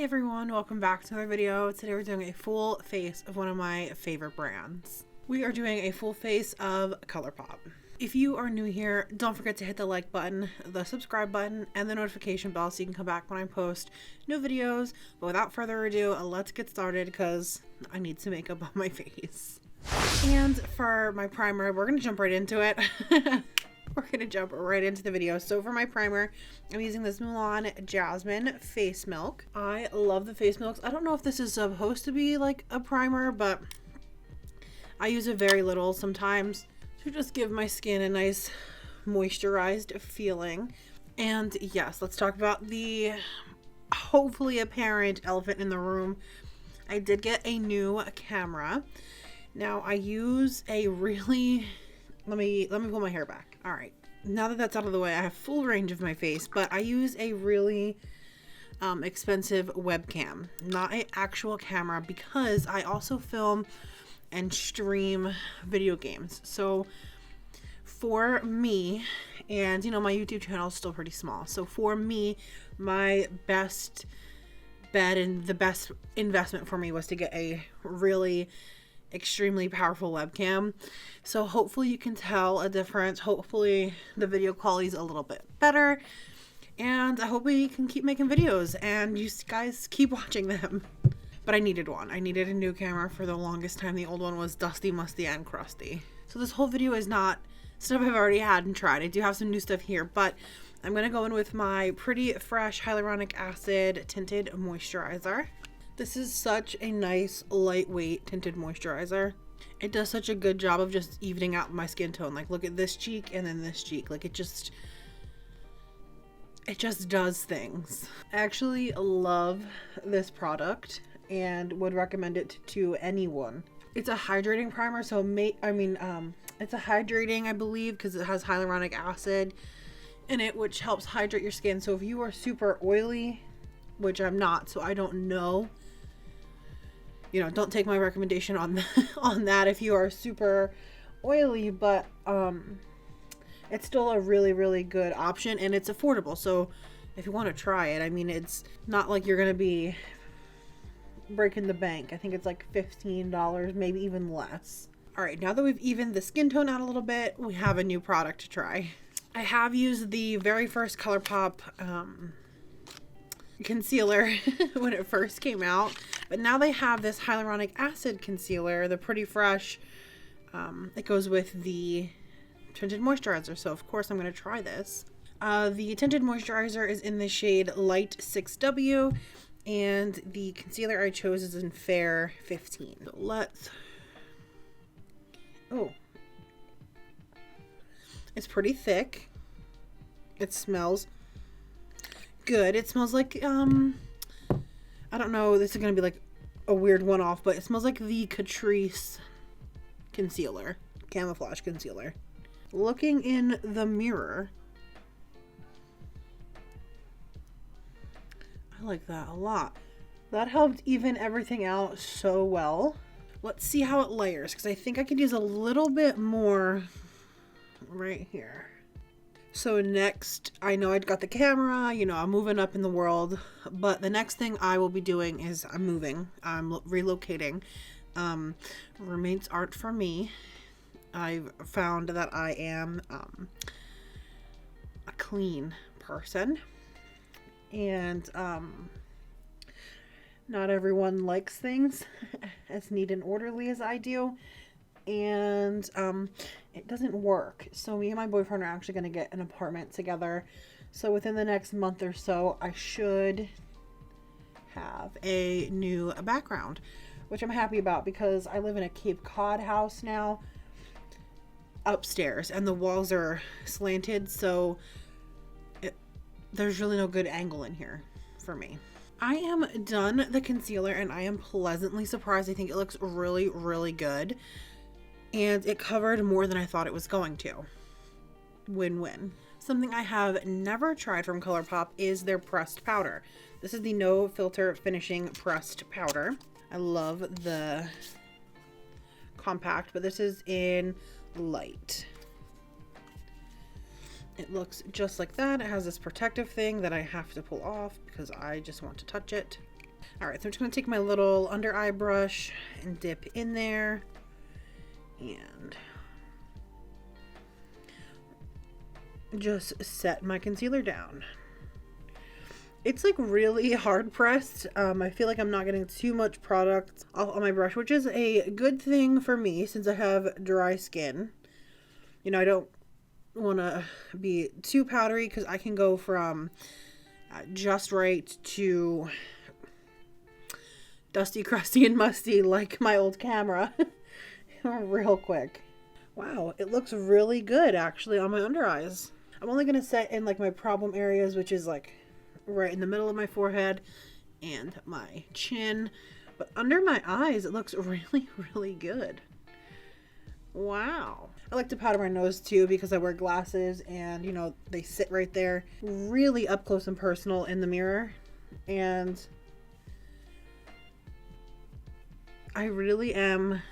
Hey everyone, welcome back to another video. Today we're doing a full face of one of my favorite brands. We are doing a full face of Colourpop. If you are new here, don't forget to hit the like button, the subscribe button, and the notification bell so you can come back when I post new videos. But without further ado, let's get started because I need some makeup on my face. And for my primer, we're going to jump right into it. We're going to jump right into the video. So for my primer, I'm using this Mulan Jasmine Face Milk. I love the face milks. I don't know if this is supposed to be like a primer, but I use it very little sometimes to just give my skin a nice moisturized feeling. And yes, let's talk about the hopefully apparent elephant in the room. I did get a new camera. Now I use a really, let me pull my hair back. All right, now that that's out of the way, I have full range of my face, but I use a really expensive webcam, not an actual camera, because I also film and stream video games. So for me, and you know, my YouTube channel is still pretty small, so for me, my best bet and the best investment for me was to get a really extremely powerful webcam. So hopefully you can tell a difference. Hopefully the video quality is a little bit better, and I hope we can keep making videos and you guys keep watching them. But I needed one. I needed a new camera for the longest time. The old one was dusty, musty, and crusty. So this whole video is not stuff I've already had and tried. I do have some new stuff here, but I'm gonna go in with my Pretty Fresh Hyaluronic Acid Tinted Moisturizer. This is such a nice, lightweight tinted moisturizer. It does such a good job of just evening out my skin tone. Like, look at this cheek and then this cheek. Like, it just does things. I actually love this product and would recommend it to anyone. It's a hydrating primer, so it's a hydrating, I believe, because it has hyaluronic acid in it, which helps hydrate your skin. So if you are super oily, which I'm not, so I don't know, you know, don't take my recommendation on that if you are super oily, but it's still a really, really good option, and it's affordable. So if you want to try it, I mean, it's not like you're gonna be breaking the bank. I think it's like $15, maybe even less. All right, now that we've evened the skin tone out a little bit, we have a new product to try. I have used the very first Colourpop concealer when it first came out, but now they have this hyaluronic acid concealer, the Pretty Fresh. It goes with the tinted moisturizer, so of course I'm going to try this. The tinted moisturizer is in the shade Light 6W, and the concealer I chose is in Fair 15. So it's pretty thick. It smells good. It smells like I don't know, this is gonna be like a weird one-off, but it smells like the Catrice concealer, camouflage concealer. Looking in the mirror, I like that a lot. That helped even everything out so well. Let's see how it layers, because I think I could use a little bit more right here. So next, I know I'd got the camera, you know, I'm moving up in the world, but the next thing I will be doing is I'm relocating. Roommates aren't for me. I've found that I am a clean person, and not everyone likes things as neat and orderly as I do. And it doesn't work. So me and my boyfriend are actually going to get an apartment together. So within the next month or so, I should have a new background, which I'm happy about because I live in a Cape Cod house now upstairs, and the walls are slanted, so there's really no good angle in here for me. I am done the concealer, and I am pleasantly surprised. I think it looks really, really good. And it covered more than I thought it was going to. Win-win. Something I have never tried from Colourpop is their pressed powder. This is the No Filter Finishing Pressed Powder. I love the compact, but this is in light. It looks just like that. It has this protective thing that I have to pull off because I just want to touch it. All right, so I'm just gonna take my little under eye brush and dip in there and just set my concealer down. It's like really hard pressed. I feel like I'm not getting too much product off on my brush, which is a good thing for me since I have dry skin. You know, I don't want to be too powdery because I can go from just right to dusty, crusty, and musty like my old camera real quick. Wow, it looks really good actually on my under eyes. I'm only going to set in like my problem areas, which is like right in the middle of my forehead and my chin, but under my eyes it looks really, really good. Wow. I like to powder my nose too because I wear glasses and, you know, they sit right there really up close and personal in the mirror, and I really am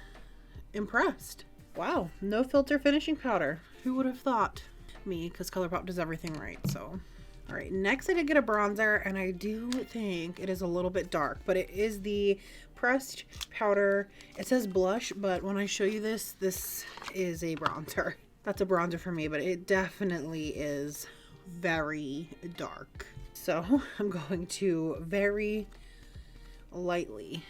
impressed. Wow, no filter finishing powder. Who would have thought? Me, because Colourpop does everything right. So all right, next I did get a bronzer, and I do think it is a little bit dark, but it is the pressed powder. It says blush, but when I show you this is a bronzer. That's a bronzer for me, but it definitely is very dark. So I'm going to very lightly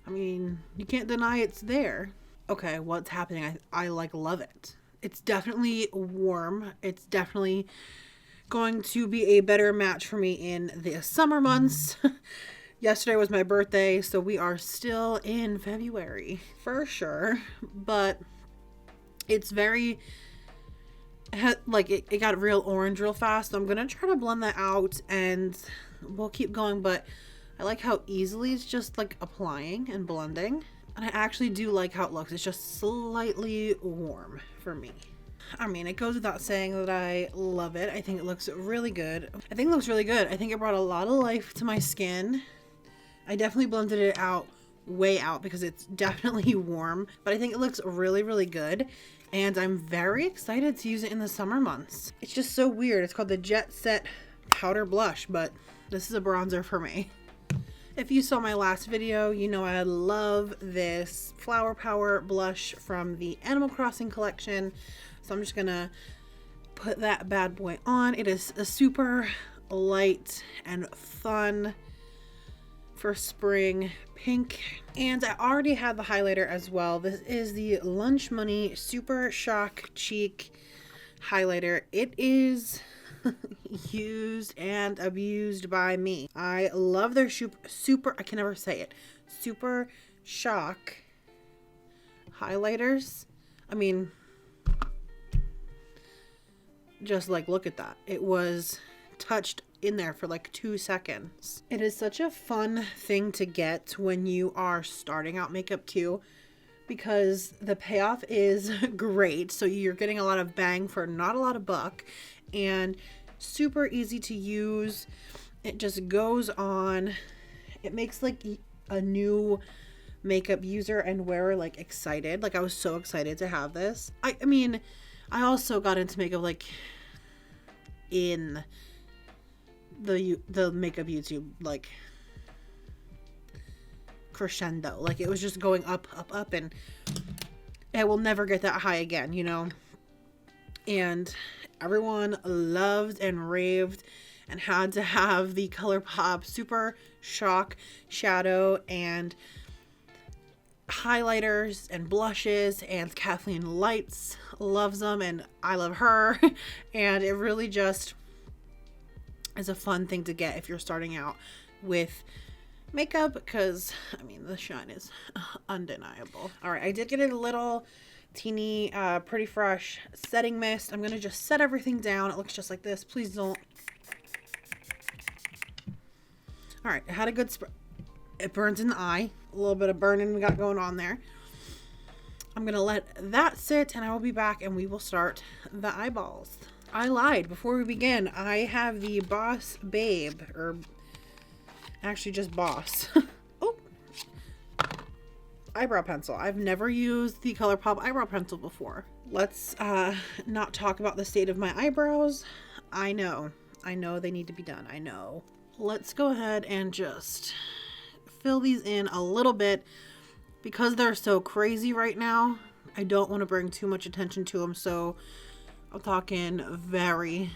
I mean, you can't deny it's there. Okay, what's happening? I like love it. It's definitely warm. It's definitely going to be a better match for me in the summer months. Yesterday was my birthday, so we are still in February for sure. But it's very, like it got real orange real fast. So I'm going to try to blend that out and we'll keep going. But I like how easily it's just like applying and blending. And I actually do like how it looks. It's just slightly warm for me. I mean, it goes without saying that I love it. I think it looks really good. I think it brought a lot of life to my skin. I definitely blended it out way out because it's definitely warm. But I think it looks really, really good. And I'm very excited to use it in the summer months. It's just so weird. It's called the Jet Set Powder Blush, but this is a bronzer for me. If you saw my last video, you know I love this Flower Power blush from the Animal Crossing collection. So I'm just gonna put that bad boy on. It is a super light and fun for spring pink. And I already have the highlighter as well. This is the Lunch Money Super Shock Cheek highlighter. It is used and abused by me. I love their super, I can never say it, Super Shock highlighters. I mean, just like look at that. It was touched in there for like 2 seconds. It is such a fun thing to get when you are starting out makeup too, because the payoff is great. So you're getting a lot of bang for not a lot of buck, and super easy to use. It just goes on. It makes like a new makeup user and wearer like excited. Like I was so excited to have this. I mean, I also got into makeup like in the makeup YouTube like crescendo. Like it was just going up, up, up, and I will never get that high again, you know? And everyone loved and raved and had to have the Colourpop Super Shock shadow and highlighters and blushes, and Kathleen Lights loves them and I love her. And it really just is a fun thing to get if you're starting out with makeup, because I mean the shine is undeniable. All right, I did get a little teeny Pretty Fresh setting mist. I'm gonna just set everything down. It looks just like this. Please don't. All right, I had a good spray. It burns in the eye. A little bit of burning we got going on there. I'm gonna let that sit and I will be back and we will start the eyeballs. I lied before we begin. I have the Boss Babe, or actually just Boss. Oh, eyebrow pencil. I've never used the Colourpop eyebrow pencil before. Let's not talk about the state of my eyebrows. I know they need to be done. I know. Let's go ahead and just fill these in a little bit because they're so crazy right now. I don't want to bring too much attention to them, so I'm talking very,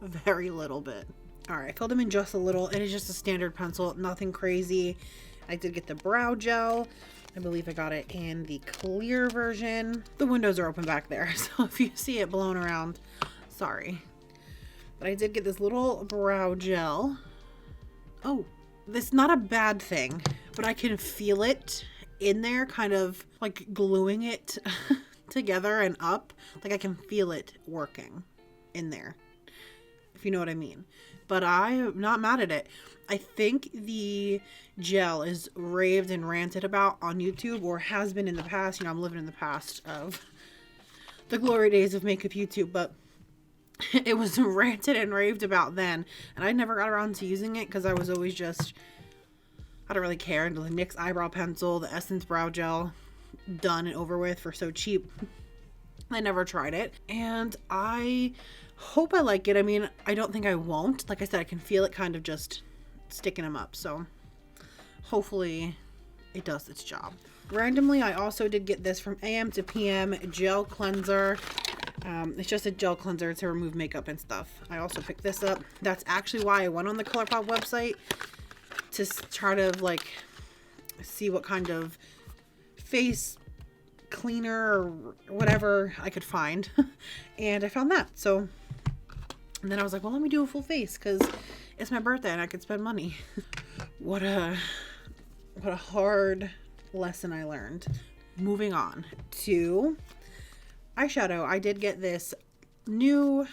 very little bit. All right, I filled them in just a little. It is just a standard pencil, nothing crazy. I did get the brow gel. I believe I got it in the clear version. The windows are open back there, so if you see it blowing around, sorry. But I did get this little brow gel. Oh, this is not a bad thing, but I can feel it in there, kind of like gluing it together and up. Like I can feel it working in there, if you know what I mean. But I'm not mad at it. I think the gel is raved and ranted about on YouTube, or has been in the past. You know, I'm living in the past of the glory days of makeup YouTube, but it was ranted and raved about then, and I never got around to using it because I was always just, I don't really care. The NYX eyebrow pencil, the Essence brow gel, done and over with for so cheap. I never tried it, and I hope I like it. I mean, I don't think I won't. Like I said, I can feel it kind of just sticking them up, so hopefully it does its job. Randomly, I also did get this from AM to PM gel cleanser. It's just a gel cleanser to remove makeup and stuff. I also picked this up. That's actually why I went on the Colourpop website, to try to like see what kind of face cleaner or whatever I could find. And I found that. So, and then I was like, well, let me do a full face because it's my birthday and I could spend money. What a hard lesson I learned. Moving on to eyeshadow. I did get this new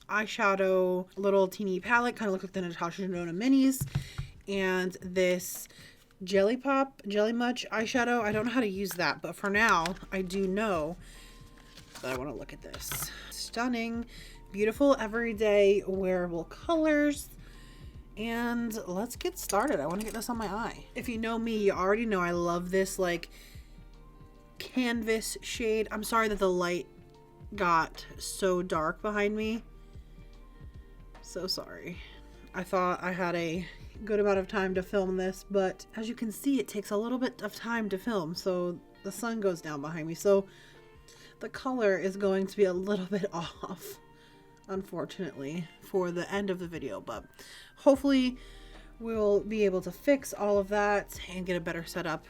eyeshadow little teeny palette, kind of looks like the Natasha Denona minis, and this Jelly Much eyeshadow. I don't know how to use that, but for now I do know that I want to look at this. Stunning, beautiful, everyday wearable colors. And let's get started. I want to get this on my eye. If you know me, you already know I love this like canvas shade. I'm sorry that the light got so dark behind me. So sorry. I thought I had a good amount of time to film this, but as you can see, it takes a little bit of time to film, so the sun goes down behind me, so the color is going to be a little bit off, unfortunately, for the end of the video. But hopefully we'll be able to fix all of that and get a better setup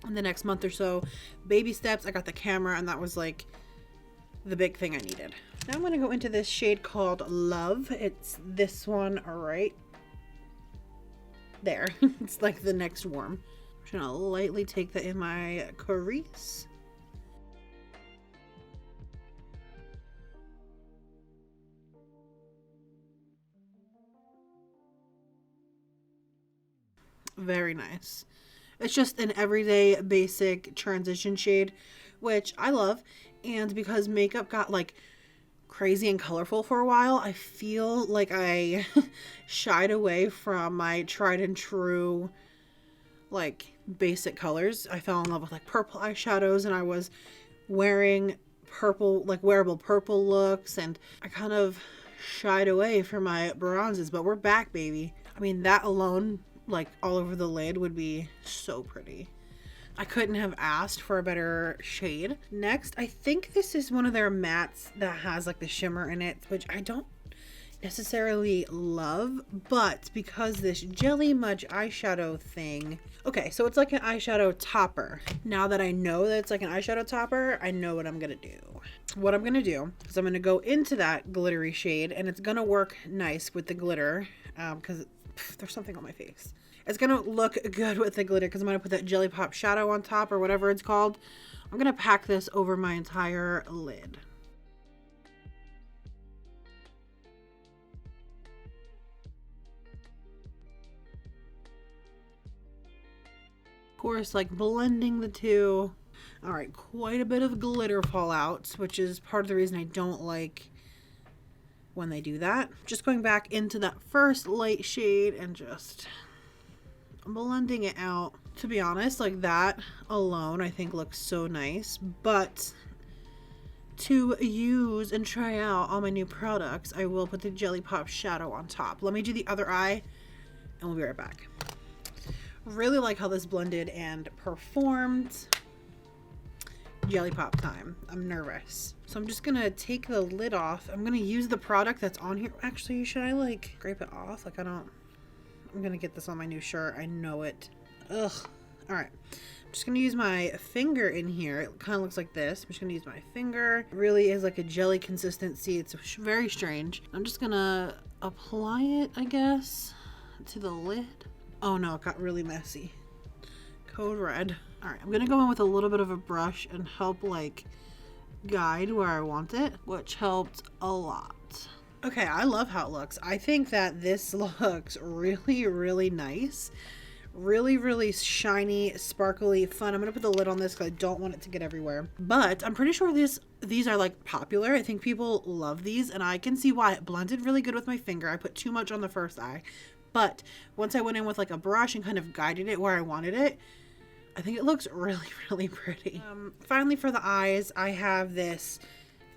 in the next month or so. Baby steps. I got the camera, and that was like the big thing I needed. Now I'm going to go into this shade called Love. It's this one right there. It's like the next warm. I'm just going to lightly take that in my crease. Very nice. It's just an everyday basic transition shade, which I love. And because makeup got like crazy and colorful for a while, I feel like I shied away from my tried and true like basic colors. I fell in love with like purple eyeshadows, and I was wearing purple, like wearable purple looks, and I kind of shied away from my bronzes, but we're back, baby. I mean, that alone, like all over the lid, would be so pretty. I couldn't have asked for a better shade. Next, I think this is one of their mattes that has like the shimmer in it, which I don't necessarily love, but because this Jelly Much eyeshadow thing, okay, so it's like an eyeshadow topper. Now that I know that it's like an eyeshadow topper, I know what I'm gonna do. What I'm gonna do is I'm gonna go into that glittery shade, and it's gonna work nice with the glitter, because there's something on my face. It's gonna look good with the glitter because I'm gonna put that Jelly Pop shadow on top, or whatever it's called. I'm gonna pack this over my entire lid. Of course, like blending the two. All right, quite a bit of glitter fallout, which is part of the reason I don't like when they do that. Just going back into that first light shade and just blending it out. To be honest, like that alone I think looks so nice, but to use and try out all my new products, I will put the Jelly Pop shadow on top. Let me do the other eye and we'll be right back. Really like how this blended and performed. Jelly Pop time. I'm nervous. So I'm just gonna take the lid off. I'm gonna use the product that's on here. Actually, should I like scrape it off? Like I'm gonna get this on my new shirt. I know it. Ugh. All right. I'm just gonna use my finger in here. It kind of looks like this. I'm just gonna use my finger. It really is like a jelly consistency. It's very strange. I'm just gonna apply it, I guess, to the lid. Oh no, it got really messy. Code red. All right, I'm gonna go in with a little bit of a brush and help like guide where I want it, which helped a lot. Okay, I love how it looks. I think that this looks really, really nice. Really, really shiny, sparkly, fun. I'm gonna put the lid on this because I don't want it to get everywhere. But I'm pretty sure these are like popular. I think people love these, and I can see why. It blended really good with my finger. I put too much on the first eye. But once I went in with like a brush and kind of guided it where I wanted it, I think it looks really, really pretty. Finally, for the eyes, I have this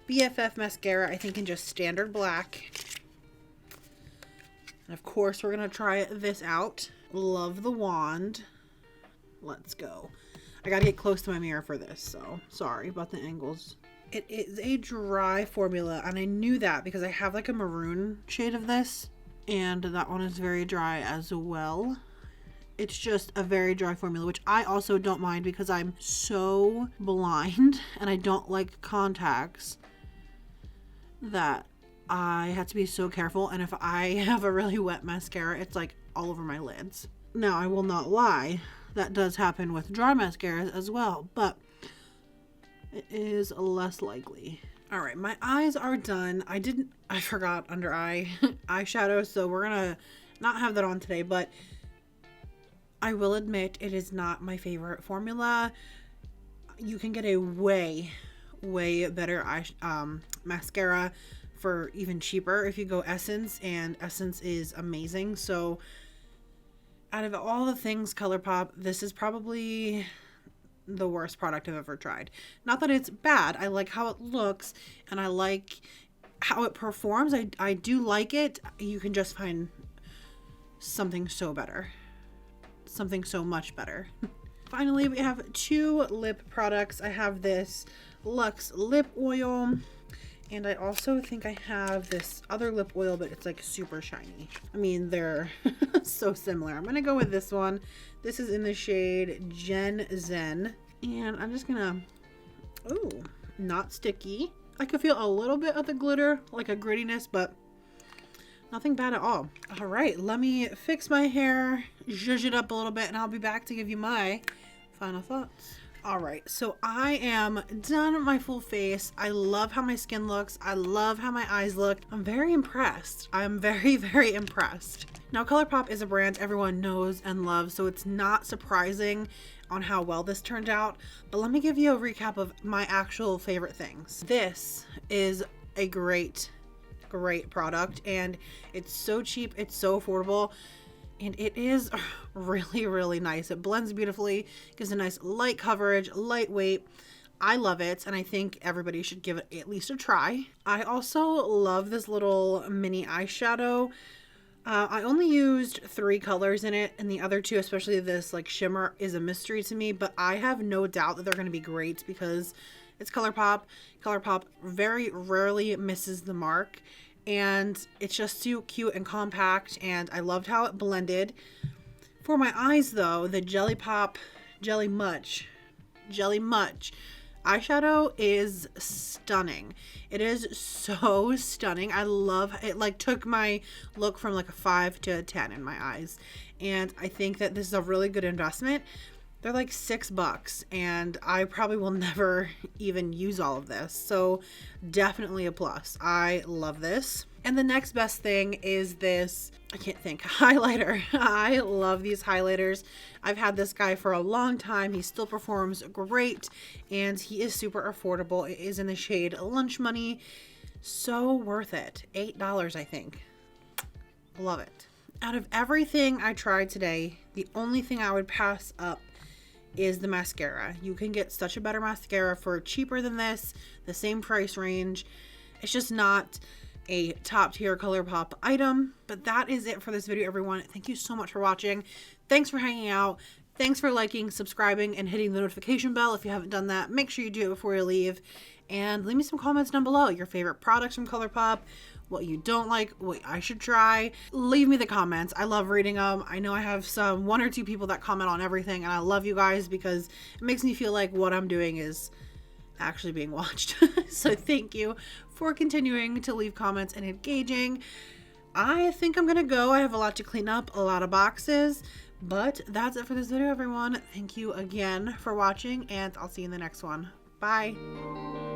Bff Mascara, I think in just standard black. And of course, we're gonna try this out. Love the wand. Let's go. I gotta get close to my mirror for this, so sorry about the angles. It is a dry formula, and I knew that because I have like a maroon shade of this, and that one is very dry as well. It's just a very dry formula, which I also don't mind because I'm so blind and I don't like contacts that I have to be so careful. And if I have a really wet mascara, it's like all over my lids. Now, I will not lie, that does happen with dry mascaras as well, but it is less likely. All right, my eyes are done. I forgot under eye eyeshadow, so we're gonna not have that on today, but I will admit it is not my favorite formula. You can get a way better mascara for even cheaper if you go Essence, and Essence is amazing. So out of all the things Colourpop, this is probably the worst product I've ever tried. Not that it's bad. I like how it looks and I like how it performs. I do like it. You can just find something so better. Something so much better. Finally, we have two lip products. I have this Luxe Lip Oil, and I also think I have this other lip oil, but it's like super shiny. I mean, they're so similar. I'm gonna go with this one. This is in the shade Gen Zen, and I'm just gonna, ooh, not sticky. I could feel a little bit of the glitter, like a grittiness, but nothing bad at all. All right, let me fix my hair, zhuzh it up a little bit, and I'll be back to give you my final thoughts. All right, so I am done with my full face. I love how my skin looks. I love how my eyes look. I'm very impressed. I'm very, very impressed. Now, Colourpop is a brand everyone knows and loves, so it's not surprising on how well this turned out. But let me give you a recap of my actual favorite things. This is a great product, and it's so cheap, it's so affordable, and it is really, really nice. It blends beautifully, gives a nice light coverage, lightweight. I love it, and I think everybody should give it at least a try. I also love this little mini eyeshadow. I only used 3 colors in it, and the other 2, especially this like shimmer, is a mystery to me, but I have no doubt that they're going to be great because it's Colourpop. Colourpop very rarely misses the mark, and it's just too cute and compact, and I loved how it blended. For my eyes though, the Jelly Much eyeshadow is stunning. It is so stunning. I love it. Like took my look from like a 5 to a 10 in my eyes, and I think that this is a really good investment. They're like $6, and I probably will never even use all of this. So definitely a plus. I love this. And the next best thing is this, I can't think, highlighter. I love these highlighters. I've had this guy for a long time. He still performs great, and he is super affordable. It is in the shade Lunch Money. So worth it. $8, I think. Love it. Out of everything I tried today, the only thing I would pass up is the mascara. You can get such a better mascara for cheaper than this, the same price range. It's just not a top tier Colourpop item. But that is it for this video, everyone. Thank you so much for watching. Thanks for hanging out. Thanks for liking, subscribing, and hitting the notification bell. If you haven't done that, make sure you do it before you leave. And leave me some comments down below. Your favorite products from Colourpop, what you don't like, what I should try. Leave me the comments. I love reading them. I know I have some 1 or 2 people that comment on everything, and I love you guys because it makes me feel like what I'm doing is actually being watched. So thank you for continuing to leave comments and engaging. I think I'm gonna go. I have a lot to clean up, a lot of boxes, but that's it for this video, everyone. Thank you again for watching, and I'll see you in the next one. Bye.